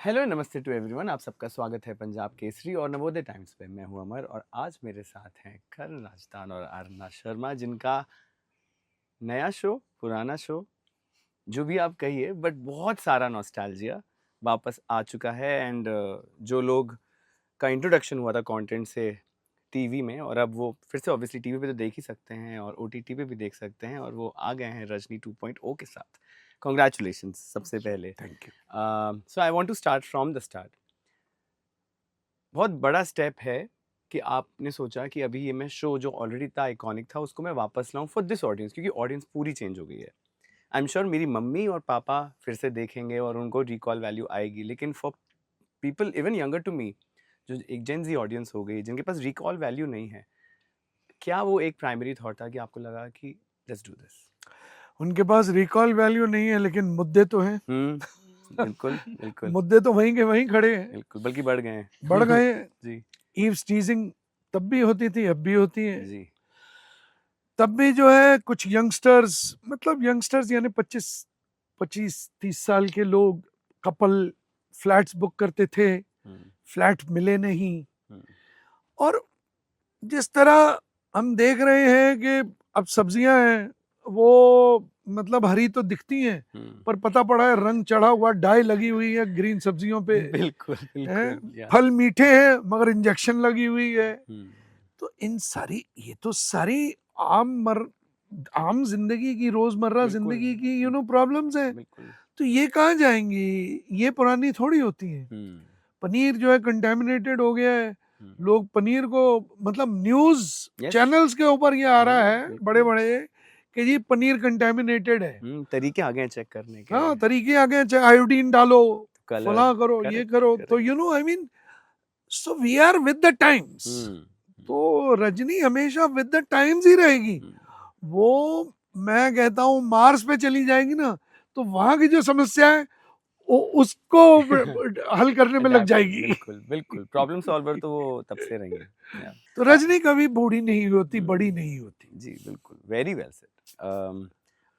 Hello नमस्ते to everyone, आप सबका स्वागत है पंजाब केसरी और नवोदय टाइम्स पे। मैं हूं अमर और आज मेरे साथ हैं करण राजदान और आरना शर्मा, जिनका नया शो, पुराना शो, जो भी आप कहिए, बट बहुत सारा नॉस्टैल्जिया वापस आ चुका है। एंड जो लोग का इंट्रोडक्शन हुआ था कंटेंट से टीवी में, और अब वो फिर से ऑब्वियसली टीवी पे तो देख ही सकते हैं और ओटीटी पे भी देख सकते हैं, और वो आ गए हैं रजनी 2.0 के साथ। कॉन्ग्रेचुलेशन सबसे पहले। Thank you. So I want to start from the start. बहुत बड़ा स्टेप है कि आपने सोचा कि अभी ये मैं शो जो ऑलरेडी इतना आइकॉनिक था उसको मैं वापस लाऊं फॉर दिस ऑडियंस, क्योंकि ऑडियंस पूरी चेंज हो गई है। आई एम श्योर मेरी मम्मी और पापा फिर से देखेंगे और उनको रिकॉल वैल्यू आएगी, लेकिन for people even younger to me, जो एक जेन जी ऑडियंस हो गई जिनके पास रिकॉल वैल्यू नहीं है, क्या वो एक प्राइमरी थॉट था कि आपको लगा कि लेट्स डू दिस? उनके पास रिकॉल वैल्यू नहीं है लेकिन मुद्दे तो हैं। बिल्कुल बिल्कुल मुद्दे तो वहीं के वहीं खड़े हैं, बिल्कुल, बल्कि बढ़ गए हैं। बढ़ गए हैं। जी ईव्स टीजिंग तब भी होती थी, अब भी होती है। जी। तब भी जो है कुछ यंगस्टर्स, मतलब यंगस्टर्स यानी 25-30 साल के लोग, कपल फ्लैट्स बुक करते थे, फ्लैट मिले नहीं। और जिस तरह हम देख रहे हैं कि अब सब्जियां हैं वो मतलब हरी तो दिखती हैं, पर पता पड़ा है रंग चढ़ा हुआ, डाई लगी हुई है ग्रीन सब्जियों पे। बिल्कुल हैं बिल्कुल या। फल मीठे हैं मगर इंजेक्शन लगी हुई है। तो इन सारी, ये तो सारी आम जिंदगी की, रोजमर्रा बिल्कुल जिंदगी की प्रॉब्लम्स हैं। बिल्कुल। तो ये कहाँ जाएंगी? ये पुरानी थोड़ी होती है। पनीर जो है कंटेमिनेटेड हो गया है। लोग पनीर को, मतलब न्यूज यस। चैनल्स के ऊपर ये आ रहा है बिल्कुल। बड़े बड़े कि जी पनीर कंटेमिनेटेड है। तरीके आ गए चेक करने के। हाँ, तरीके आ गए, चाहे आयोडीन डालो, कलर। फला करो, ये करेक्ट करो, तो correct. I mean, so we are with the times. तो रजनी हमेशा विद द टाइम्स ही रहेगी। वो, मैं कहता हूँ मार्स पे चली जाएगी ना, तो वहां की जो समस्या है उसको हल करने में लग जाएगी। बिल्कुल बिल्कुल, प्रॉब्लम सॉल्वर तो वो तब से रही है। तो रजनी कभी बूढ़ी नहीं होती, बड़ी नहीं होती। जी बिल्कुल, वेरी वेल सेड।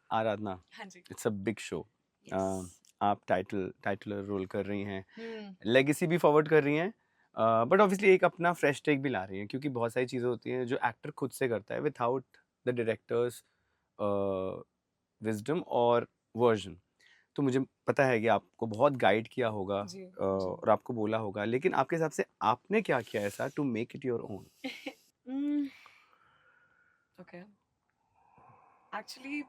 आराधना, हाँ जी। It's a big show. Yes. आप टाइटलर रोल कर रही हैं, लेगेसी भी फॉरवर्ड कर रही हैं, बट ऑब्वियसली एक अपना फ्रेश टेक भी ला रही हैं, क्योंकि बहुत सारी चीज़ें होती हैं जो एक्टर खुद से करता है विदाउट द डायरेक्टर्स विजडम और वर्जन। तो मुझे पता है कि आपको बहुत गाइड किया होगा जी, और आपको बोला होगा, लेकिन आपके हिसाब से आपने क्या किया ऐसा to make it your own? Okay, actually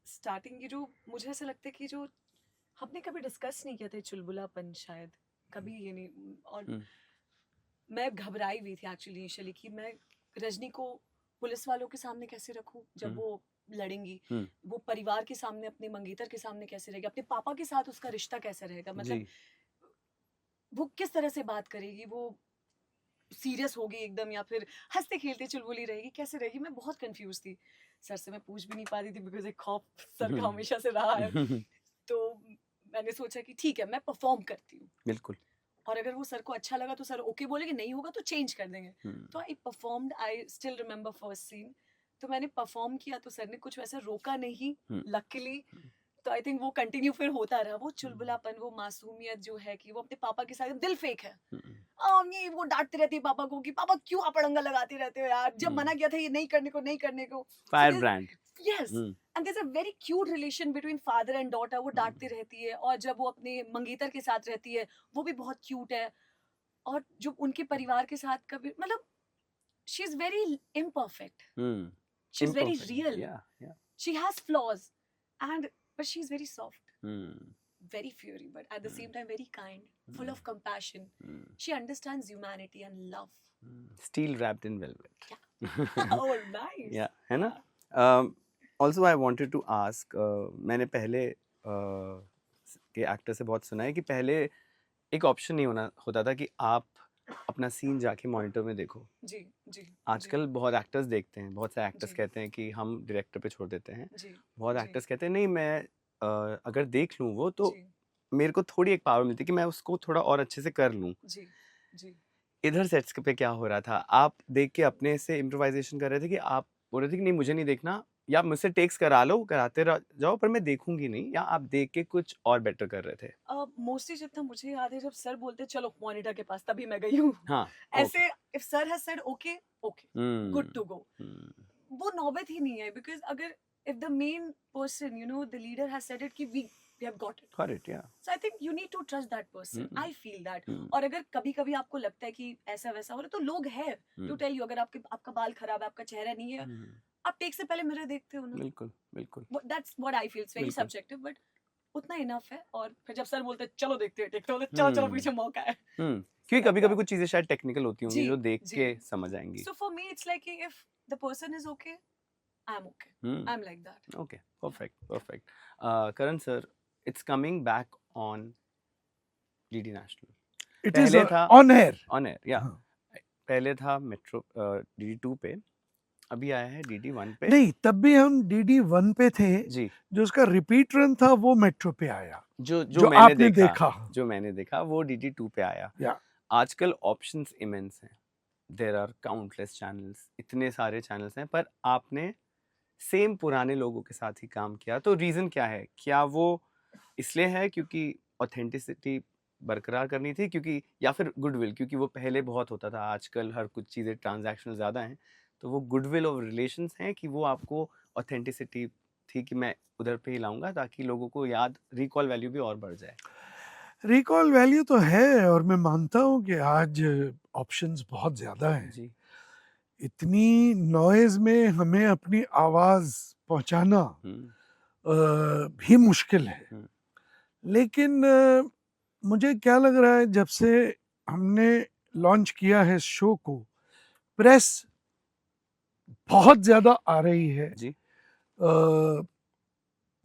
starting की जो मुझे ऐसा लगता है कि जो हमने कभी डिस्कस नहीं किया था चुलबुलापन, शायद कभी ये नहीं। और मैं घबराई हुई थी एक्चुअली इनिशियली कि मैं रजनी को पुलिस वालों के सामने कैसे रखूं जब वो लड़ेंगी, वो परिवार के सामने, अपने मंगेतर के सामने कैसे रहेगी, अपने पापा के साथ उसका रिश्ता कैसे रहेगा, मतलब वो किस तरह से बात करेगी, वो सीरियस होगी एकदम या फिर हंसते खेलते चुलबुली रहेगी, कैसे रहेगी। मैं बहुत कंफ्यूज थी। सर से मैं पूछ भी नहीं पाती थी बिकॉज एक खौफ सर का हमेशा से रहा है। तो मैंने सोचा कि ठीक है, मैं परफॉर्म करती हूँ, बिल्कुल। और अगर वो सर को अच्छा लगा तो सर ओके बोलेंगे, नहीं होगा तो चेंज कर देंगे। तो I performed, I still remember first scene. तो मैंने परफॉर्म किया तो सर ने कुछ वैसा रोका नहीं, लकीली। तो आई थिंक वो कंटिन्यू फिर होता रहा, वो चुलबुलापन, वो मासूमियत जो है कि वो अपने पापा के साथ दिल फेक है। ये वो डांटती रहती है पापा को कि पापा क्यों अपड़ंगा लगाते रहते हो यार, जब मना किया था ये नहीं करने को, नहीं करने को। Fire brand. Yes, and there is a very cute relation between father and daughter. वो डांटती रहती है, और जब वो अपने मंगेतर के साथ रहती है वो भी बहुत क्यूट है। और जो उनके परिवार के साथ कभी, मतलब she is very imperfect, she is very real, she has flaws, and but she's very soft, very fiery, but at the same time very kind, full of compassion. She understands humanity and love. Steel wrapped in velvet. Yeah. Oh, nice. Yeah, है ना? Also I wanted to ask, मैंने पहले के actor से बहुत सुना है कि पहले एक ऑप्शन नहीं होता था कि आप अपना सीन जाके मॉनिटर में देखो। जी जी। आजकल बहुत एक्टर्स देखते हैं, बहुत सारे एक्टर्स कहते हैं कि हम डायरेक्टर पे छोड़ देते हैं। बहुत एक्टर्स कहते हैं नहीं, मैं अगर देख लूँ वो तो मेरे को थोड़ी एक पावर मिलती है कि मैं उसको थोड़ा और अच्छे से कर लूँ। जी जी। इधर सेट्स पे क्या हो रहा था? आप देख के अपने से इम्प्रोवाइजेशन कर रहे थे कि आप बोल रहे थे कि नहीं मुझे नहीं देखना, या मुझसे टेक्स करा लो, कराते जाओ, पर मैं देखूंगी नहीं, या आप देख के कुछ और बेटर कर रहे थे? मोस्टली जितना मुझे याद है, जब सर बोलते चलो मॉनिटर के पास, तभी मैं गई हूँ। हाँ, ऐसे if sir has said okay okay, good to go, hmm, वो नौबत ही नहीं है। बिकॉज अगर if the main person, you know, the leader has said it कि we have got it, got it, yeah. So I think you need to trust that person. Hmm, I feel that. Hmm, और अगर कभी कभी आपको लगता है कि ऐसा वैसा हो रहा है, तो लोग हैं टू हम्म, टेल यू। अगर आपका बाल खराब है, आपका चेहरा नहीं है, हम्म, आप टेक से पहले मिरर देखते हो ना। बिल्कुल, बिल्कुल, that's what I feel, it's very बिल्कुल। सब्जेक्टिव, बट उतना इनफ है। और फिर जब सर बोलते हैं चलो देखते हैं, टेक, तो चलो चलो पीछे मौका है। क्योंकि कभी कभी कुछ चीजें शायद टेक्निकल होती होंगी जी जो देख जी। के समझ आएंगी। So for me, it's like if the person is okay, I'm okay. I'm like that. Okay, perfect, perfect. Karan sir, it's coming back on DD National. It is पहले था on air. on air, yeah. पहले था metro DD2 पे, अभी आया है DD1 पे। नहीं, तब भी हम DD1 पे थे। जी, जो उसका रिपीट रन था वो मेट्रो पे आया, जो जो मैंने आपने देखा। जो मैंने देखा वो DD2 पे आया। या आजकल ऑप्शंस इमेंस हैं, देयर आर काउंटलेस चैनल्स, इतने सारे चैनल्स हैं, पर आपने सेम पुराने लोगों के साथ ही काम किया। तो रीज़न क्या है? क्या वो इसलिए है क्योंकि ऑथेंटिसिटी बरकरार करनी थी, क्योंकि, या फिर गुडविल, क्योंकि वो पहले बहुत होता था, आजकल हर कुछ चीज़ें ट्रांजैक्शनल ज़्यादा हैं, तो वो गुडविल और रिलेशंस हैं, कि वो आपको ऑथेंटिसिटी थी कि मैं उधर पे ही लाऊंगा ताकि लोगों को याद, रिकॉल वैल्यू भी और बढ़ जाए? रिकॉल वैल्यू तो है, और मैं मानता हूँ कि आज ऑप्शंस बहुत ज्यादा हैं। जी, इतनी नॉइज में हमें अपनी आवाज पहुंचाना भी मुश्किल है। लेकिन मुझे क्या लग रहा है, जब से हमने लॉन्च किया है शो को, प्रेस बहुत ज्यादा आ रही है जी,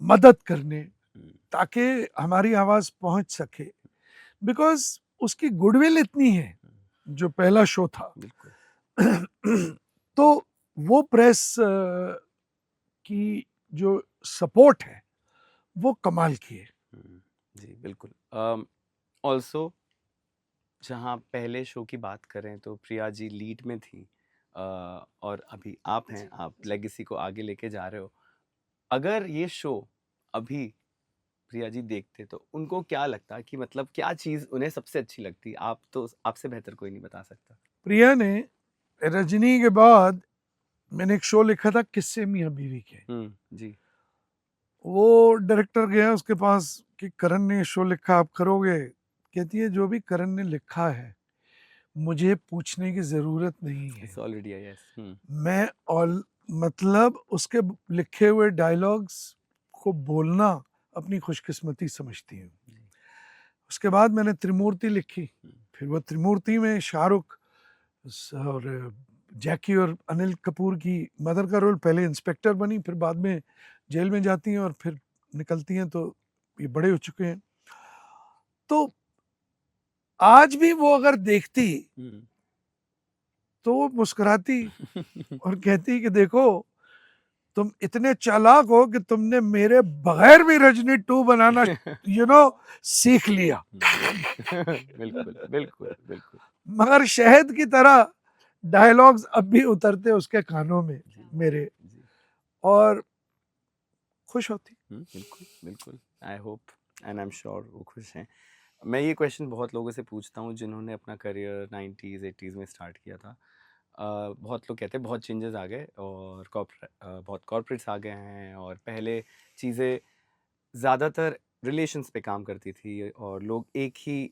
मदद करने, ताकि हमारी आवाज पहुंच सके। बिकॉज उसकी गुडविल इतनी है, जो पहला शो था। बिल्कुल। तो वो प्रेस की जो सपोर्ट है वो कमाल की है। जी, बिल्कुल। ऑल्सो जहाँ पहले शो की बात करें तो प्रिया जी लीड में थी, और अभी आप हैं, आप लेगेसी को आगे लेके जा रहे हो। अगर ये शो अभी प्रिया जी देखते तो उनको क्या लगता, कि मतलब क्या चीज़ उन्हें सबसे अच्छी लगती? आप तो, आपसे बेहतर कोई नहीं बता सकता। प्रिया ने रजनी के बाद, मैंने एक शो लिखा था किस्से मियां बीवी के। जी, वो डायरेक्टर गया उसके पास कि करण ने शो लिखा, आप करोगे? कहती है जो भी करण ने लिखा है मुझे पूछने की जरूरत नहीं है। It's already yes. मैं ऑल मतलब उसके लिखे हुए डायलॉग्स को बोलना अपनी खुशकिस्मती समझती हूँ। उसके बाद मैंने त्रिमूर्ति लिखी, फिर वो त्रिमूर्ति में शाहरुख और जैकी और अनिल कपूर की मदर का रोल, पहले इंस्पेक्टर बनी, फिर बाद में जेल में जाती हैं और फिर निकलती हैं, तो ये बड़े हो चुके हैं। तो आज भी वो अगर देखती तो वो मुस्कुराती और कहती कि देखो तुम इतने चालाक हो कि तुमने मेरे बगैर भी रजनी 2 बनाना सीख लिया। बिल्कुल, बिल्कुल, बिल्कुल। मगर शहद की तरह डायलॉग्स अब भी उतरते उसके कानों में मेरे, और खुश होती। बिल्कुल, बिल्कुल। I hope and I am sure वो खुश हैं। मैं ये क्वेश्चन बहुत लोगों से पूछता हूँ जिन्होंने अपना करियर 90s 80s में स्टार्ट किया था। बहुत लोग कहते हैं बहुत चेंजेस आ गए, और बहुत कॉर्पोरेट्स आ गए हैं, और पहले चीज़ें ज़्यादातर रिलेशंस पे काम करती थी, और लोग एक ही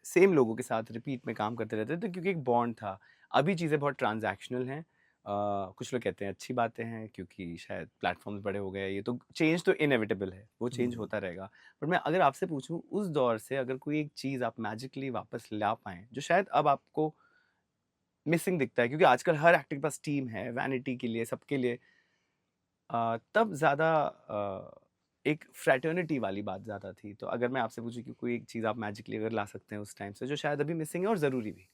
सेम लोगों के साथ रिपीट में काम करते रहते थे, क्योंकि एक बॉन्ड था। अभी चीज़ें बहुत ट्रांजैक्शनल हैं। कुछ लोग कहते हैं अच्छी बातें हैं, क्योंकि शायद प्लेटफॉर्म्स बड़े हो गए, ये तो चेंज तो इनएविटेबल है, वो चेंज होता रहेगा। पर मैं अगर आपसे पूछूं, उस दौर से अगर कोई एक चीज़ आप मैजिकली वापस ला पाएँ, जो शायद अब आपको मिसिंग दिखता है, क्योंकि आजकल हर एक्टर के पास टीम है, वैनिटी के लिए, सबके लिए, तब ज़्यादा एक फ्रैटर्निटी वाली बात ज़्यादा थी। तो अगर मैं आपसे पूछूं कि कोई एक चीज़ आप मैजिकली अगर ला सकते हैं उस टाइम से, जो शायद अभी मिसिंग है और ज़रूरी भी?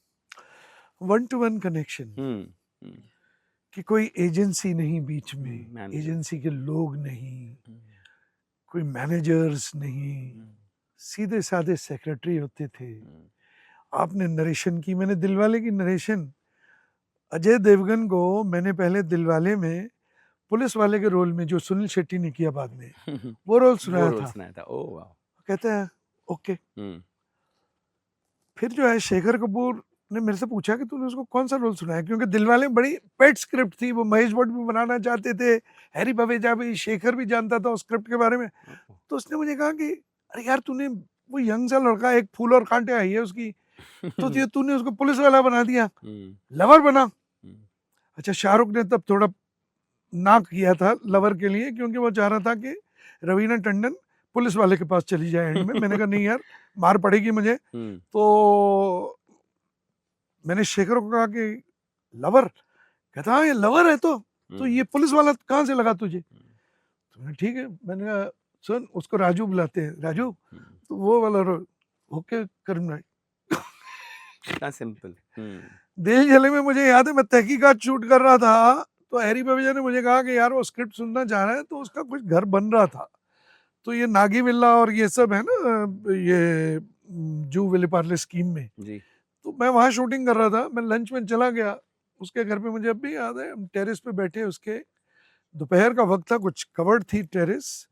1-to-1 कनेक्शन, कि कोई एजेंसी नहीं बीच में, एजेंसी के लोग नहीं, कोई मैनेजर्स नहीं, सीधे साधे सेक्रेटरी होते थे। आपने नरेशन की, मैंने दिलवाले की नरेशन, अजय देवगन को मैंने पहले दिलवाले में पुलिस वाले के रोल में जो सुनील शेट्टी ने किया बाद में, वो रोल वो सुनाया रोल था। सुनाया था। ओह वाह। कहते हैं ओके। हम्म फिर जो है शेखर कपूर ने मेरे से पूछा कि तूने उसको कौन सा रोल सुनाया, क्योंकि दिलवाले बड़ी पेट स्क्रिप्ट थी, वो महेश भट्ट भी बनाना चाहते थे, हैरी बवेजा भी, शेखर भी जानता था उस स्क्रिप्ट के बारे में। तो उसने मुझे कहा कि अरे यार तूने वो यंग सा लड़का, एक फूल और कांटे आई है उसकी, तो तूने उसको पुलिस वाला बना दिया, लवर बना। अच्छा, शाहरुख ने तब थोड़ा ना किया था लवर के लिए, क्योंकि वो चाह रहा था कि रवीना टंडन पुलिस वाले के पास चली जाए एंड में। मैंने कहा नहीं यार, मार पड़ेगी मुझे। तो मैंने शेखर को कहा कि लवर, कहता हाँ ये लवर है, तो ये पुलिस वाला कहाँ से लगा तुझे? तो मैंने ठीक है, मैंने कहा सुन, उसको राजू बुलाते हैं, राजू तो वो वाला रोल ओके करना। इतना सिंपल। दिल जले में मुझे याद है मैं तहकीकात शूट कर रहा था, तो हैरी बवेजा ने मुझे कहा कि यार वो स्क्रिप्ट सुनना चाह रहा है, तो उसका कुछ घर बन रहा था, तो ये नागी विल्ला और ये सब है ना, ये जू विले पार्ले स्कीम में जी। तो मैं वहाँ शूटिंग कर रहा था। मैं लंच में चला गया उसके घर पे, मुझे अब भी याद है, हम टेरेस पे बैठे, उसके दोपहर का वक्त था, कुछ कवर्ड थी टेरेस,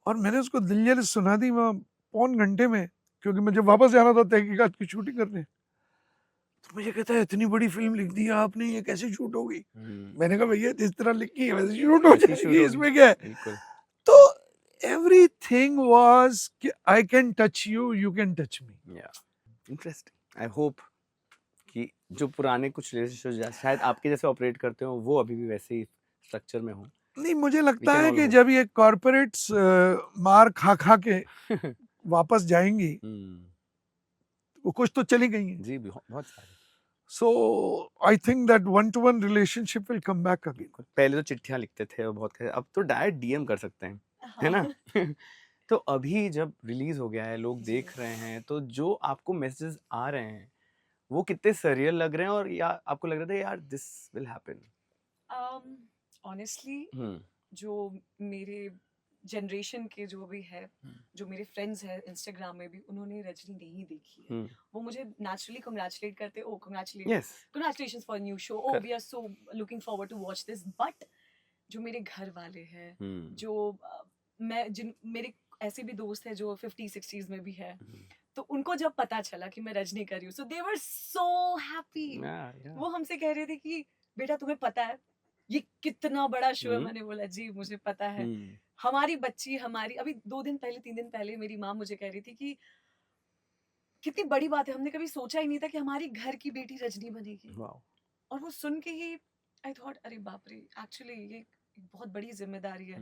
और मैंने उसको दिल जले सुना दी वहाँ पौन घंटे में, क्योंकि मुझे वापस जाना था तहकीकात की शूटिंग करने। तो मुझे कहता है इतनी बड़ी फिल्म लिख दी आपने, ये कैसे शूट होगी? मैंने कहा भैया जिस तरह लिखी है वैसे शूट हो जाएगी, इसमें क्या है? तो everything was कि I can touch you, you can touch me. Yeah, interesting. I hope कि जो पुराने कुछ रिलेशनशिप शायद आपके जैसे ऑपरेट करते हो वो अभी भी वैसे ही स्ट्रक्चर में हो। नहीं, मुझे लगता can है all कि hope. जब ये कॉर्पोरेट्स मार खा खा के वापस जाएंगी, वो कुछ तो चली गई हैं। जी, बहुत सारे। So I think that one-to-one relationship will come back again. पहले तो चिट्ठियां लिखते थे और बहुत, अब तो डायरेक्ट डीएम कर सकते हैं, है ना? तो अभी जब रिलीज हो गया है, लोग देख रहे हैं, तो जो आपको मैसेजेस आ रहे हैं वो कितने सरियल लग रहे हैं, और या आपको लग रहा था यार दिस विल हैपन? ऑनेस्टली जो मेरे जनरेशन के जो भी है, जो मेरे फ्रेंड्स हैं इंस्टाग्राम में भी, उन्होंने रजनी नहीं देखी है, वो मुझे नेचुरली कांग्रेचुलेट करते, oh congratulations for new show, oh we are so looking forward to watch this. But जो मेरे घर वाले हैं, जो मेरे ऐसे भी दोस्त हैं जो 50-60s में भी है, तो उनको जब पता चला कि मैं रजनी कर रही हूँ, सो दे वर सो हैप्पी। वो हमसे कह रहे थे कि बेटा तुम्हें पता है ये कितना बड़ा शो है? मैंने बोला जी मुझे पता है। हमारी बच्ची, हमारी अभी 3 दिन पहले मेरी माँ मुझे कह रही थी कि कितनी बड़ी बात है, हमने कभी सोचा ही नहीं था कि हमारी घर की बेटी रजनी बनेगी। और वो सुन के ही आई थॉट अरे बाप रे, एक्चुअली ये बहुत बड़ी जिम्मेदारी है।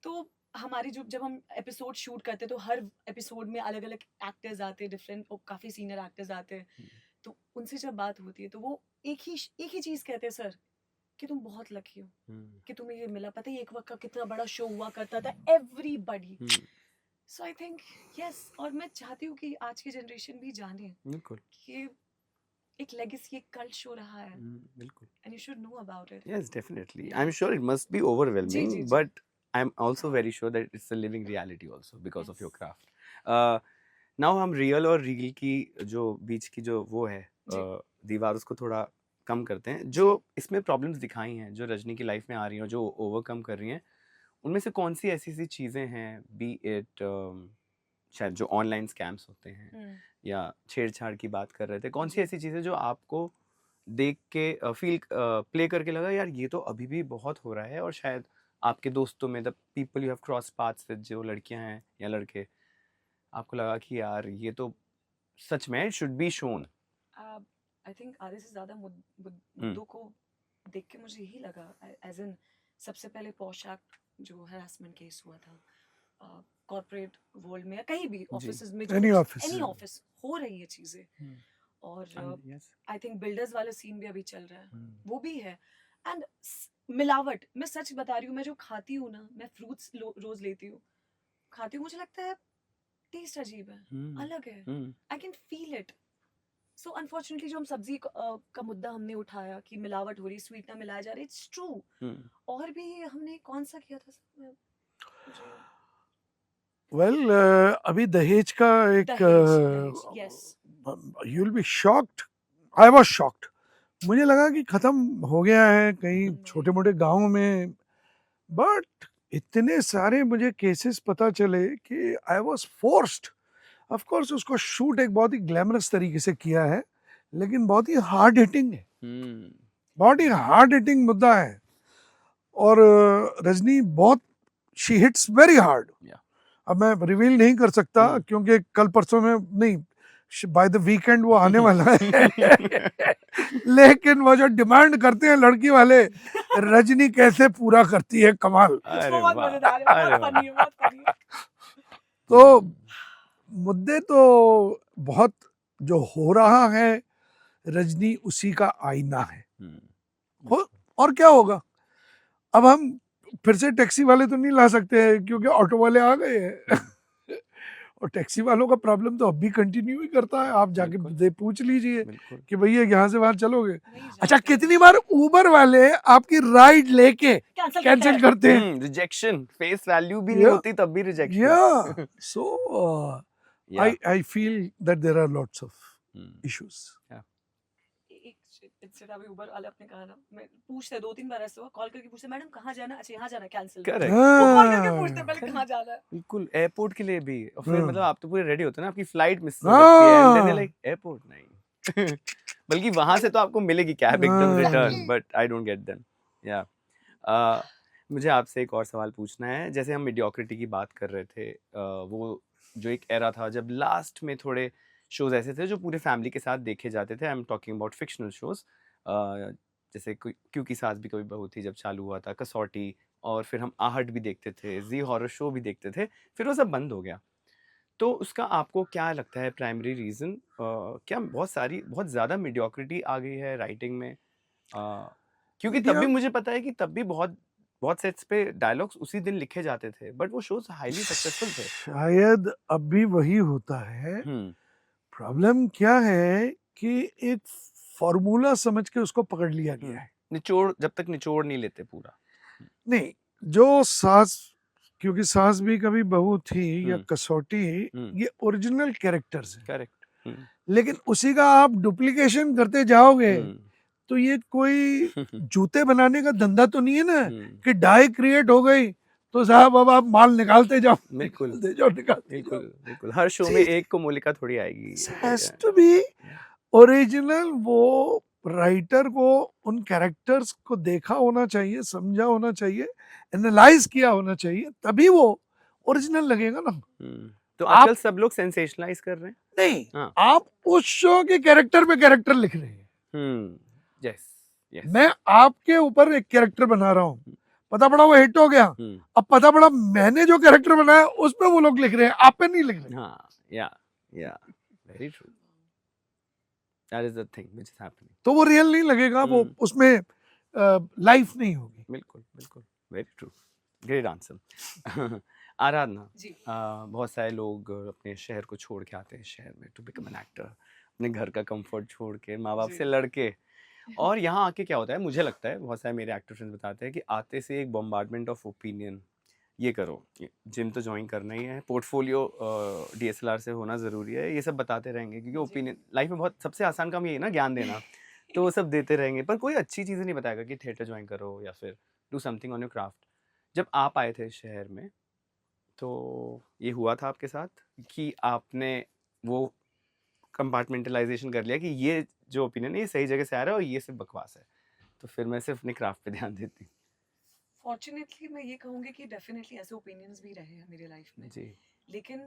तो हमारी जब हम एपिसोड शूट करते तो हर एपिसोड में अलग अलग एक्टर्स आते हैं, डिफरेंट, और काफी सीनियर एक्टर्स आते हैं, तो उनसे जब बात होती है तो वो एक ही चीज कहते हैं, सर कि तुम बहुत लकी हो कि तुम्हें ये मिला। पता है एक वक्त का कितना बड़ा शो हुआ करता था, everybody. So I think yes, और मैं चाहती हूँ कि आज की जनरेशन भी जाने कि एक लेगेसी, एक कल्ट शो रहा है, बिल्कुल, and you should know about it. Yes definitely, I am sure it must be overwhelming, but I am also very sure that it's a living reality also because of your craft. Now हम real और reel की जो बीच की जो वो है दीवार, उसको थोड़ा कम करते हैं। जो इसमें प्रॉब्लम्स दिखाई हैं, जो रजनी की लाइफ में आ रही हैं, जो ओवरकम कर रही हैं, उनमें से कौन सी ऐसी चीज़ें हैं, बी इट शायद जो ऑनलाइन स्कैम्स होते हैं या छेड़छाड़ की बात कर रहे थे, कौन सी ऐसी चीज़ें जो आपको देख के फील प्ले करके लगा यार ये तो अभी भी बहुत हो रहा है, और शायद आपके दोस्तों में, the people you have cross paths with, जो लड़कियां हैं या लड़के, आपको लगा कि यार ये तो सच में should be shown? I think आधे से ज़्यादा मुद्दों को देख के मुझे यही लगा, एज इन सबसे पहले पोशाक जो हरासमेंट केस हुआ था, कॉर्पोरेट वर्ल्ड में या कहीं भी ऑफिस में, एनी ऑफिस हो रही है चीज़ें, और आई थिंक बिल्डर्स वाला सीन भी अभी चल रहा है, वो भी है। एंड मिलावट, मैं सच बता रही हूँ, मैं जो खाती हूँ ना, मैं फ्रूट्स रोज लेती हूँ, खाती हूँ, मुझे लगता है टेस्ट अजीब है, अलग है, I can feel it. So unfortunately जो हम सब्जी का मुद्दा हमने उठाया कि मिलावट हो रही, स्वीटनर मिलाया जा रहा है, इट्स ट्रू। और भी हमने कौन सा किया था वेल अभी दहेज का एक, you will be shocked, I was shocked. मुझे लगा कि खत्म हो गया है, कहीं छोटे मोटे गांवों में बट इतने सारे मुझे केसेस पता चले कि I was forced. Of course उसको शूट एक बहुत ही ग्लैमरस तरीके से किया है, लेकिन बहुत ही हार्ड हिटिंग है, बहुत ही हार्ड हिटिंग मुद्दा है. और रजनी बहुत, she hits very hard. Yeah. अब मैं रिवील नहीं कर सकता क्योंकि कल परसों में नहीं, बाय द वीकेंड वो आने वाला है. लेकिन वो जो डिमांड करते हैं लड़की वाले, रजनी कैसे पूरा करती है, कमाल. अरे बहुत वाह, मजेदार है, अरे बहुत वाह. फनी है, बहुत फनी है. तो मुद्दे तो बहुत, जो हो रहा है रजनी उसी का आईना है. और क्या होगा, अब हम फिर से टैक्सी वाले तो नहीं ला सकते हैं क्योंकि ऑटो वाले आ गए हैं. और टैक्सी वालों का प्रॉब्लम तो अब भी कंटिन्यू ही करता है. आप जाके पूछ लीजिए कि भैया यहाँ से वहां चलोगे. अच्छा, कितनी बार उबर वाले आपकी राइड लेके कैंसिल करते हैं. रिजेक्शन, फेस वैल्यू भी नहीं होती तब भी rejection. Yeah, so I feel that there are lots of issues. एक अभी उबर वाले अपने कहा ना, मैं पूछते 2-3 बार ऐसे हुआ, कॉल करके पूछते मैडम कहाँ जाना, अच्छा यहाँ जाना, कैंसिल. करेक्ट. वो कॉल करके पूछते पहले कहाँ जाना है. बिल्कुल, एयरपोर्ट के लिए भी. और फिर मतलब आप तो पूरे रेडी होते हैं ना, आपकी फ्लाइट मिस हो सकती है, एंड देन लाइक एयरपोर्ट नहीं. बल्कि वहां से तो आपको मिलेगी कैब एकदम return, but I don't get them. या मुझे आपसे एक और सवाल पूछना है. जैसे हम मीडियोक्रिटी की बात कर रहे थे, वो जो एक एरा था जब लास्ट में थोड़े शोज ऐसे थे जो पूरे फैमिली के साथ देखे जाते थे. I am talking about fictional shows, जैसे क्योंकि सास भी कभी बहू थी जब चालू हुआ था, कसौटी, और फिर हम आहट भी देखते थे, जी हॉरर शो भी देखते थे. फिर वो सब बंद हो गया. तो उसका आपको क्या लगता है प्राइमरी रीज़न? क्या बहुत ज़्यादा मीडियोक्रिटी आ गई है राइटिंग में? क्योंकि तब भी मुझे पता है कि तब भी बहुत बहुत सेट्स पे डायलॉग्स उसी दिन लिखे जाते थे, बट वो शोज हाईली सक्सेसफुल थे. शायद अब भी वही होता है. प्रॉब्लम क्या है कि एक फॉर्मूला समझ के उसको पकड़ लिया गया है. निचोड़, जब तक निचोड़ नहीं लेते पूरा. नहीं, जो सास, क्योंकि सास भी कभी बहू थी या कसौटी, ये ओरिजिनल कैरेक्टर्स हैं. करेक्ट. लेकिन उसी का आप डुप्लीकेशन करते जाओगे तो ये कोई जूते बनाने का धंधा तो नहीं है ना कि डाई क्रिएट हो गई तो साहब अब आप माल निकालते जाओ. बिल्कुल, बिल्कुल. हर शो में एक को मोलिका थोड़ी आएगी. Has to be original. वो राइटर को उन कैरेक्टर्स को देखा होना चाहिए, समझा होना चाहिए, एनालाइज किया होना चाहिए, तभी वो ओरिजिनल लगेगा ना. तो आजकल सब लोग सेंसेशनलाइज कर रहे हैं. नहीं, आप उस शो के कैरेक्टर पे कैरेक्टर लिख रहे हैं. यस. मैं आपके ऊपर एक कैरेक्टर बना रहा हूँ, पता पड़ा वो हिट हो गया, अब पता पड़ा मैंने जो कैरेक्टर बनाया उस पे वो लोग लिख रहे हैं, आप पे नहीं लिख रहे. हाँ, या very true. That is the thing which is happening. तो वो रियल नहीं लगेगा, वो उसमें लाइफ नहीं होगी. बिल्कुल. Very true. Great answer. Aradhana, बहुत सारे लोग अपने शहर को छोड़ के आते हैं शहर में टू बिकम एन एक्टर, अपने घर का कंफर्ट छोड़ के, माँ बाप से लड़के. और यहाँ आके क्या होता है, मुझे लगता है बहुत सारे मेरे एक्टर फ्रेंड्स बताते हैं कि आते से एक बॉम्बार्डमेंट ऑफ ओपिनियन, ये करो, जिम तो ज्वाइन करना ही है, पोर्टफोलियो DSLR से होना ज़रूरी है, ये सब बताते रहेंगे क्योंकि ओपिनियन लाइफ में बहुत सबसे आसान काम यही है ना, ज्ञान देना. तो वो सब देते रहेंगे, पर कोई अच्छी चीज़ें नहीं बताएगा कि थिएटर ज्वाइन करो या फिर do something on your craft. जब आप आए थे शहर में तो ये हुआ था आपके साथ कि आपने वो कंपार्टमेंटलाइजेशन कर लिया कि ये जो ओपिनियन है ये सही जगह से आ रहा है और ये सिर्फ बकवास है, तो फिर मैं सिर्फ अपने क्राफ्ट पे ध्यान देती. फॉर्चुनेटली मैं ये कहूँगी कि डेफिनेटली ऐसे ओपिनियंस भी रहे हैं मेरे लाइफ में जी. लेकिन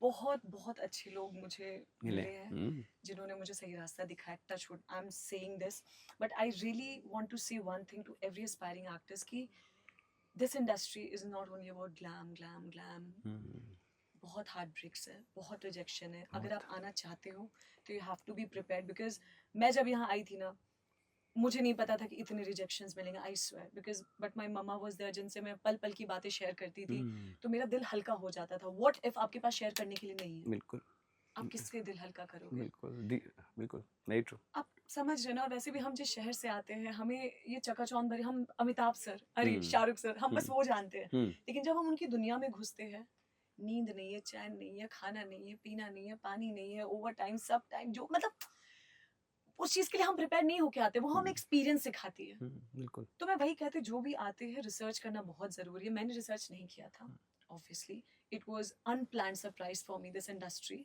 बहुत अच्छे लोग मुझे मिले हैं जिन्होंने मुझे सही रास्ता दिखाया. Touch wood, I am saying this, but I really want to say one thing to every aspiring actors कि this industry is not only about glam. बहुत हार्ट ब्रेक्स है, बहुत रिजेक्शन है. अगर आप आना चाहते हो तो you have to be prepared. Because मैं जब यहाँ आई थी ना, मुझे नहीं पता था कि इतने रिजेक्शंस मिलेंगे, I swear. Because but my mamma was there, जिनसे मैं पल पल की बातें शेयर करती थी, तो मेरा दिल हल्का हो जाता था. व्हाट इफ आपके पास शेयर करने के लिए नहीं है? बिल्कुल. आप किससे दिल हल्का करोगे? बिल्कुल वेरी ट्रू. आप समझ रहे ना. और वैसे भी हम जिस शहर से आते हैं, हमें ये चकाचौंध भरी, हम अमिताभ सर, अरे शाहरुख सर, हम बस वो जानते हैं. लेकिन जब हम उनकी दुनिया में घुसते हैं, नींद नहीं है, चैन नहीं है, खाना नहीं है, पीना नहीं है, पानी नहीं है, ओवर टाइम, सब टाइम, जो मतलब उस चीज के लिए हम प्रिपेयर नहीं होके आते, वो हम हम्म। एक्सपीरियंस सिखाती है। बिल्कुल। तो मैं वही कहती हूँ, जो भी आते हैं रिसर्च करना बहुत जरूरी है। मैंने रिसर्च नहीं किया था, obviously it was unplanned surprise for me, this industry,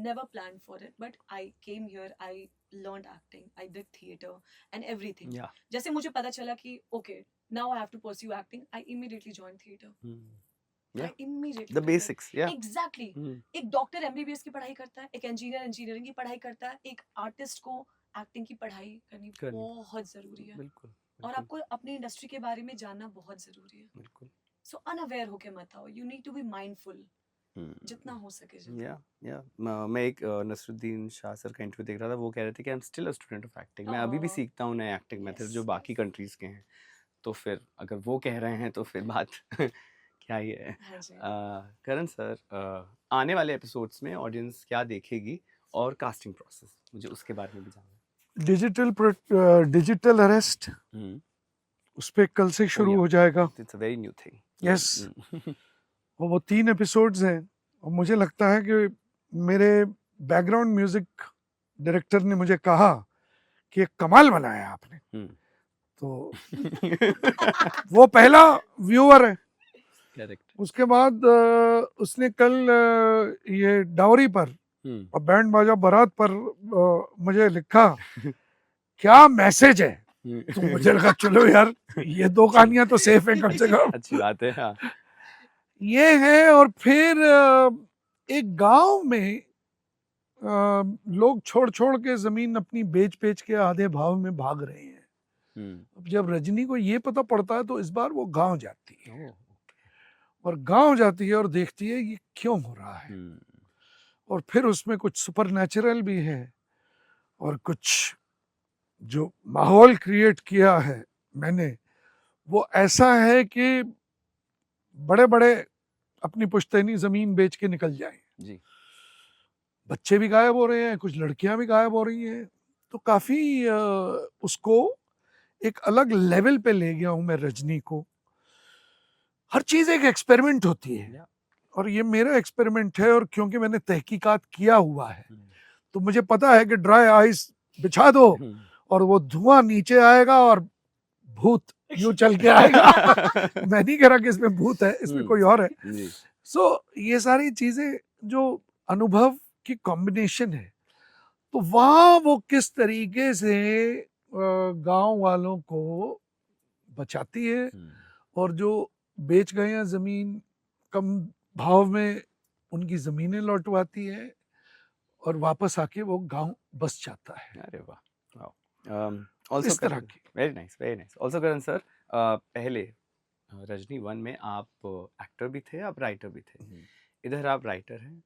never planned for it, but I came here, I learned acting, I did theater and everything. या जैसे मुझे पता चला कि okay, now I have to pursue acting, I immediately joined theater. Yeah. I immediately the did it. Basics, या Exactly. एक doctor MBBS की पढ़ाई करता है, एक इंजीनियर इंजीनियरिंग की पढ़ाई करता है, एक आर्टिस्ट को एक्टिंग की पढ़ाई करनी बहुत जरूरी है। बिल्कुल और आपको अपनी इंडस्ट्री के बारे में जानना बहुत जरूरी है। बिल्कुल। सो अनअवेयर होके मत आओ, you need to be mindful जितना हो सके जितना। या मैं एक नसरुद्दीन शाह सर का इंटरव्यू देख रहा था, वो कह रहे थे कि I am still a student of acting, मैं अभी भी Oh, सीखता हूँ नए एक्टिंग मेथड जो yes, बाकी कंट्रीज के हैं। तो फिर अगर वो कह रहे हैं तो फिर बात क्या ही है। हाँ जी। करण सर, आने वाले एपिसोड्स में ऑडियंस क्या देखेगी और कास्टिंग प्रोसेस, मुझे उसके बारे में भी जानना है। डिजिटल अरेस्ट उस पे कल से शुरू yeah. हो जाएगा। It's a very new thing. Yes, वो 3 एपिसोड्स हैं और मुझे लगता है कि मेरे बैकग्राउंड म्यूजिक डायरेक्टर ने मुझे कहा कि एक कमाल बनाया आपने। तो वो पहला व्यूअर है। करेक्ट। उसके बाद उसने कल ये डावरी पर और बैंड बाजा बारात पर मुझे लिखा क्या मैसेज है। तो मुझे लगा चलो यार ये 2 कहानियां तो सेफ है कम से कम। अच्छी बात है। हाँ। ये है। और फिर एक गांव में लोग छोड़ छोड़ के जमीन अपनी बेच बेच के आधे भाव में भाग रहे हैं। अब जब रजनी को ये पता पड़ता है तो इस बार वो गांव जाती है और गांव जाती है और देखती है ये क्यों हो रहा है। और फिर उसमें कुछ सुपरनैचुरल भी है और कुछ जो माहौल क्रिएट किया है मैंने वो ऐसा है कि बड़े बड़े अपनी पुश्तैनी जमीन बेच के निकल जाएं जी। बच्चे भी गायब हो रहे हैं, कुछ लड़कियां भी गायब हो रही हैं। तो काफी उसको एक अलग लेवल पे ले गया हूं मैं रजनी को। हर चीज एक एक्सपेरिमेंट होती है और ये मेरा एक्सपेरिमेंट है। और क्योंकि मैंने तहकीकात किया हुआ है तो मुझे पता है कि ड्राई आइस बिछा दो और वो धुआं नीचे आएगा और भूत यूं चल के आएगा। मैं नहीं कह रहा कि इसमें भूत है, इसमें कोई और है। सो ये सारी चीजें जो अनुभव की कॉम्बिनेशन है। तो वहां वो किस तरीके से गांव वालों को बचाती है और जो बेच गए हैं जमीन कम भाव में उनकी जमीनें लौटवाती है और वापस आके वो गांव बस जाता है। अरे वाह। ऑल्सो इस तरह की। Very nice, very nice. Also Karan sir, पहले रजनी 1 में आप एक्टर भी थे, आप राइटर भी थे। इधर आप राइटर हैं,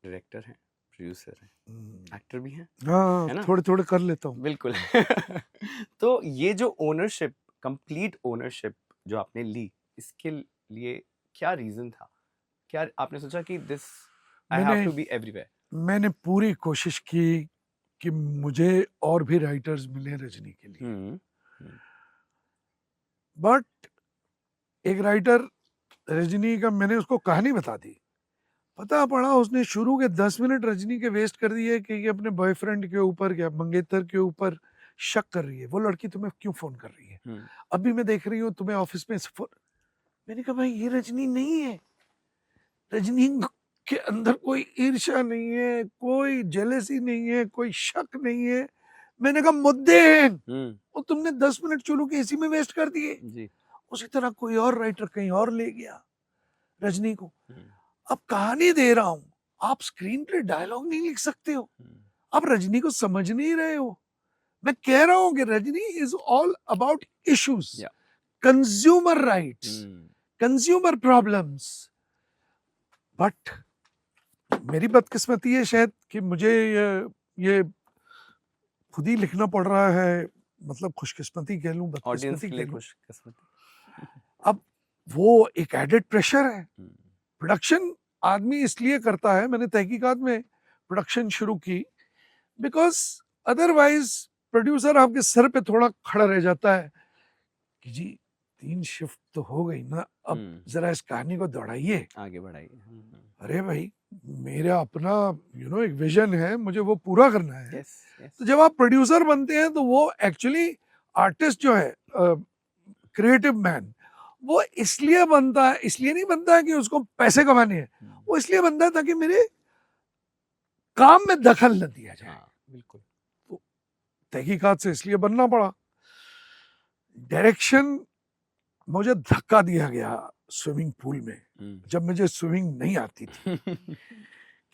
डायरेक्टर हैं, प्रोड्यूसर हैं, एक्टर भी हैं। हाँ, है ना? थोड़े थोड़े कर लेता हूँ। बिल्कुल। तो ये जो ओनरशिप, कंप्लीट ओनरशिप जो आपने ली, इसके लिए क्या रीजन था? क्या आपने सोचा कि this I have to be everywhere? मैंने पूरी कोशिश की कि मुझे और भी राइटर्स मिले रजनी के लिए। बट एक राइटर रजनी का, मैंने उसको कहानी बता दी, पता पड़ा उसने शुरू के 10 मिनट रजनी के वेस्ट कर दिए कि ये अपने बॉयफ्रेंड के ऊपर या मंगेतर के ऊपर शक कर रही है। वो लड़की तुम्हें क्यों फोन कर रही है? अभी मैं देख रही हूँ तुम्हें ऑफिस में मैंने कहा भाई ये रजनी नहीं है। रजनी के अंदर कोई ईर्ष्या नहीं है, कोई जेलसी नहीं है, कोई शक नहीं है। मैंने कहा मुद्दे हैं और तुमने 10 मिनट चुलू के इसी में वेस्ट कर दिए। उसी तरह कोई और राइटर कहीं और ले गया रजनी को। अब कहानी दे रहा हूं, आप स्क्रीन पे डायलॉग नहीं लिख सकते हो, आप रजनी को समझ नहीं रहे हो। मैं कह रहा हूं कि Rajni is all about issues, consumer rights, consumer problems. But मेरी बदकिस्मती है शायद कि मुझे ये खुद ही लिखना पड़ रहा है। मतलब खुशकिस्मती कह लूं, बदकिस्मती कह लूं। अब वो एक एडेड प्रेशर है। प्रोडक्शन आदमी इसलिए करता है, मैंने तहकीकात में प्रोडक्शन शुरू की, बिकॉज अदरवाइज प्रोड्यूसर आपके सर पे थोड़ा खड़ा रह जाता है कि जी 3 शिफ्ट तो हो गई ना, अब हम्म, जरा इस कहानी को दौड़ाइए। आगे बढ़ाइए। अरे भाई, मेरा अपना एक विजन है, मुझे वो पूरा करना है। Yes yes. तो जब आप प्रोड्यूसर बनते हैं तो वो एक्चुअली आर्टिस्ट जो है, क्रिएटिव मैन, वो इसलिए बनता है, इसलिए नहीं बनता है कि उसको पैसे कमाने हैं, वो इसलिए बनता है ताकि मेरे काम में दखल न दिया जाए। हाँ बिल्कुल। तो तहकीकात से इसलिए बनना पड़ा। डायरेक्शन मुझे धक्का दिया गया स्विमिंग पूल में, जब मुझे स्विमिंग नहीं आती थी।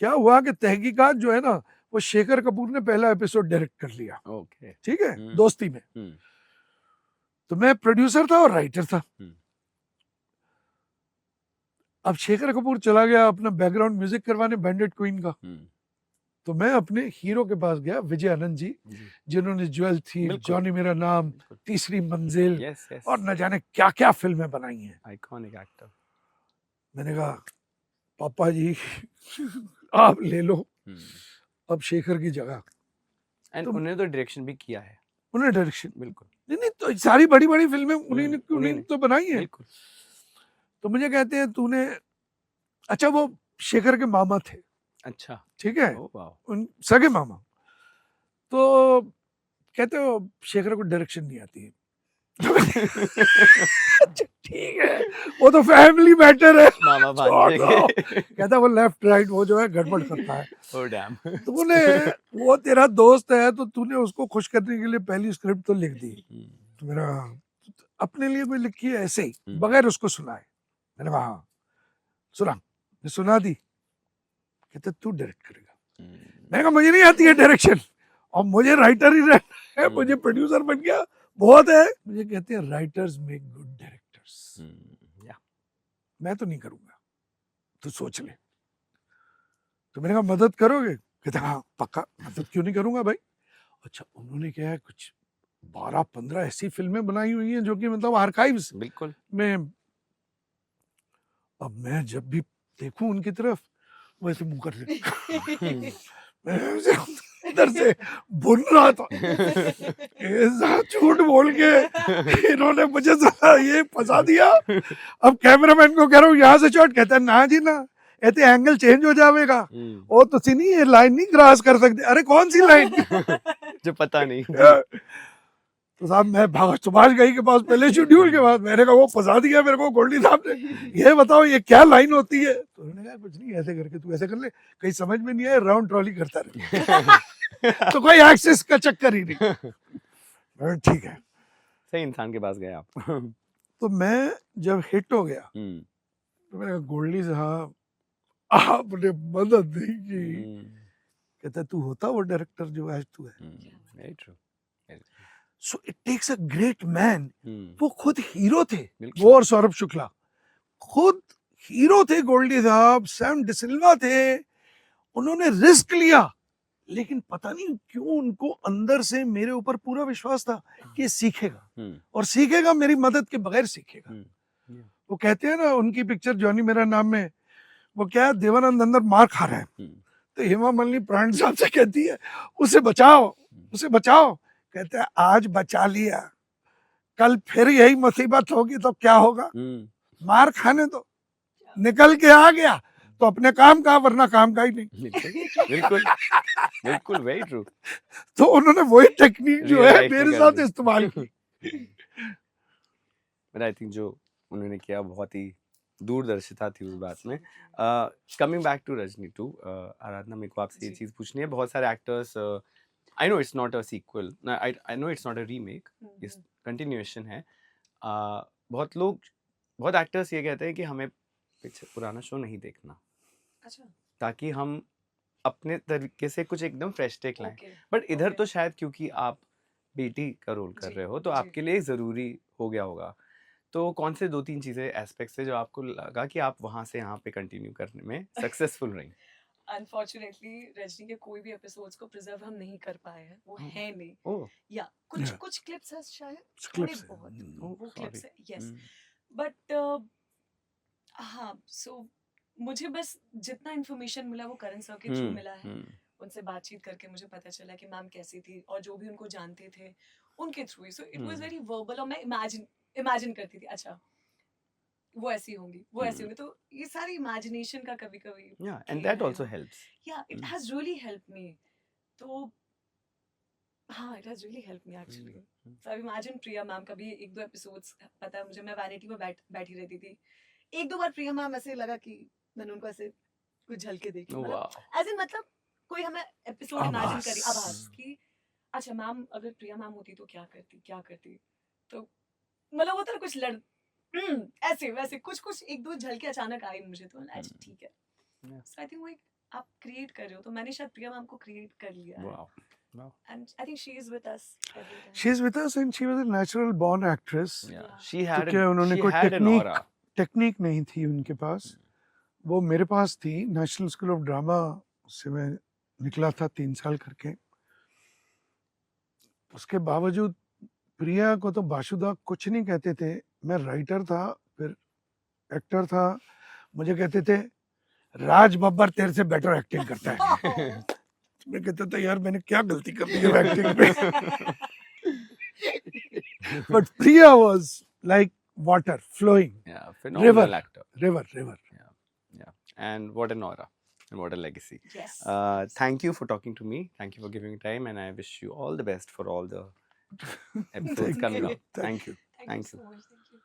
क्या हुआ कि तहकीकात जो है ना, वो शेखर कपूर ने पहला एपिसोड डायरेक्ट कर लिया, ओके। ठीक है, दोस्ती में। तो मैं प्रोड्यूसर था और राइटर था। अब शेखर कपूर चला गया अपना बैकग्राउंड म्यूजिक करवाने बैंडेड क्वीन का। तो मैं अपने हीरो के पास गया, विजय आनंद जी, जिन्होंने ज्वेल थी, बिल्कुल। जॉनी मेरा नाम, तीसरी मंजिल, यस यस। और न जाने क्या क्या फिल्में बनाई हैं। Iconic actor. मैंने कहा पापा जी आप ले लो अब शेखर की जगह। एंड तो उन्होंने तो डायरेक्शन भी किया है। उन्हें डायरेक्शन, बिल्कुल। नहीं तो सारी बड़ी बड़ी फिल्में उन्हीं उन्हीं ने तो बनाई हैं। बिल्कुल। तो मुझे कहते हैं तूने, अच्छा वो शेखर के मामा थे, अच्छा। ठीक है, ओह वाओ। उन सगे मामा। तो कहते हो शेखर को डायरेक्शन नहीं आती है। अच्छा ठीक है, वो तो फैमिली मैटर है, मामा छोड़ भांजे दो। के। कहता है वो लेफ्ट राइट वो जो है गड़बड़ करता है। Oh damn. तूने, वो तेरा दोस्त है तो तूने उसको खुश करने के लिए पहली स्क्रिप्ट तो लिख दी। तो मेरा अपने लिए कोई लिखी है ऐसे ही बगैर उसको सुनाए। मैंने कहा हाँ सुना, मैं सुना दी। कहते तू डायरेक्ट करेगा। मैंने कहा मुझे नहीं आती है डायरेक्शन, और मुझे राइटर ही रहना है, मुझे प्रोड्यूसर बन गया बहुत है। मुझे कहते हैं राइटर्स मेक गुड डायरेक्टर्स। मैं तो नहीं करूंगा, तू सोच ले। तो मैंने कहा मदद करोगे? कहते हाँ पक्का, मदद क्यों नहीं करूंगा भाई। अच्छा उन्होंने क्या है, कुछ 12-15 ऐसी फिल्में बनाई हुई हैं जो कि मतलब आर्काइव्स बिल्कुल में। अब मैं जब भी देखूं उनकी तरफ वैसे मुंह कर ले। मैं इधर से बुन रहा था, ऐसा झूठ बोल के इन्होंने मुझे जरा ये फंसा दिया। अब कैमरामैन को कह रहा हूँ यहाँ से शॉट, कहता है ना जी ना, ऐसे एंगल चेंज हो जाएगा, ओ तो नहीं ये लाइन नहीं क्रॉस कर सकते। अरे कौन सी लाइन? जो पता नहीं। तो साहब मैं भागा सुभाष घई के पास पहले शेड्यूल के बाद, मैंने कहा वो फंसा दिया मेरे को गोल्डी साहब ने, ये बताओ ये क्या लाइन होती है? तो उन्होंने कहा कुछ नहीं, ऐसे करके तू ऐसे कर ले, कहीं समझ में नहीं आए राउंड ट्रॉली करता रहे। तो कोई एक्सेस का चक्कर ही नहीं। ठीक है, सही इंसान के पास गए आप। तो मैं जब हिट हो गया तो मैंने कहा गोल्डी साहब आपने मदद नहीं की। कहता तू होता वो डायरेक्टर जो आज तू है। Very true. So it takes a great man. वो खुद हीरो थे, बिल्कुल। वो और सौरभ शुक्ला खुद हीरो थे। गोल्डी साहब, सैम डिसिल्वा थे, उन्होंने रिस्क लिया, लेकिन पता नहीं क्यों उनको अंदर से मेरे ऊपर पूरा विश्वास था कि ये सीखेगा, और सीखेगा मेरी मदद के बगैर सीखेगा। वो कहते हैं ना उनकी पिक्चर जॉनी मेरा नाम में, वो क्या है, देवानंद अंदर मार खा रहा है, तो हेमा मालिनी प्राण साहब से कहती है उसे बचाओ, उसे बचाओ। कहते हैं आज बचा लिया, कल फिर यही मुसीबत होगी तो क्या होगा, मार खाने दो, निकल के आ गया तो अपने काम का, वरना काम का ही नहीं। बिल्कुल बिल्कुल वेरी ट्रू। तो उन्होंने वही टेक्निक जो है मेरे साथ दी। इस्तेमाल की। आई थिंक जो उन्होंने किया बहुत ही दूरदर्शिता थी उस बात में। Coming back to Rajni two, Aradhana, मेरे को आपसे ये चीज़ पूछनी है, बहुत सारे actors, I know it's not a sequel, I know it's not a remake, इस कंटिन्यूएशन है। बहुत लोग, बहुत एक्टर्स ये कहते हैं कि हमें पुराना शो नहीं देखना, अच्छा, ताकि हम अपने तरीके से कुछ एकदम फ्रेश टेक लाएं। ओके, बट इधर ओके। तो शायद क्योंकि आप बेटी का रोल कर जी, रहे हो तो जी। आपके लिए ज़रूरी हो गया होगा। तो कौन से 2-3 चीज़ें, एस्पेक्ट्स थे जो आपको लगा कि आप वहाँ से यहाँ पे कंटिन्यू करने में सक्सेसफुल रही? अनफॉर्चुनेटली रजनी के कोई भी एपिसोड्स को प्रिजर्व हम नहीं कर पाए हैं, वो है नहीं, ओह या कुछ Yeah. कुछ क्लिप्स है शायद, थोड़े क्लिप्स है। बहुत ओह वो सॉरी। क्लिप्स है, यस। बट हाँ, सो मुझे बस जितना इन्फॉर्मेशन मिला वो करण सर के थ्रू मिला है। उनसे बातचीत करके मुझे पता चला कि मैम कैसी थी, और जो भी उनको जानते थे उनके through he. So it was very verbal, और मैं इमेजिन इमेजिन करती थी, अच्छा वो ऐसी होंगी, वो ऐसी होंगी, तो ये सारी इमेजिनेशन का कभी कभी Yeah, and that खेल है also वो। helps. Yeah, it Mm. has really helped me. तो हाँ, it has really helped me actually. Mm. So I've imagined Priya ma'am का भी एक दो एपिसोड्स, पता है मुझे, मैं वैनिटी में बैठी रहती थी, एक दो बार प्रिया मैम ऐसे लगा कि मैंने उनको ऐसे कुछ झलके देखी, Oh, मतलब wow. एज इन मतलब कोई हमें एपिसोड इमेजिन करी, आभास। आभास कि अच्छा मैम अगर प्रिया मैम होती तो क्या करती, तो मतलब होता है कुछ ऐसे वैसे कुछ एक दो झलके अचानक आई मुझे, तो अच्छा ठीक है। Yeah. सो आई थिंक वो एक आप क्रिएट कर रहे हो, तो मैंने शायद प्रिया मैम को क्रिएट कर लिया है, Wow. Wow. And I think she is with us every time. She is with us and she was a natural born actress. Yeah. Yeah. She तो had क्या उन्होंने कोई an aura. टेक्निक नहीं थी उनके पास, वो मेरे पास थी। नेशनल स्कूल ऑफ ड्रामा से मैं निकला था 3 साल करके। उसके बावजूद प्रिया को तो बाशुदा कुछ नहीं कहते थे। मैं राइटर था, फिर एक्टर था। मुझे कहते थे राज बब्बर तेरे से बेटर एक्टिंग करता है। मैं कहता था यार मैंने क्या गलती कर दी है एक्टिंग में। But Priya was like water flowing, Yeah, phenomenal River. actor. river. Yeah. And what an aura and what a legacy. Yes. Thank you for talking to me. Thank you for giving time, and I wish you all the best for all the episodes coming up. Thank Thank you. Thank you so much.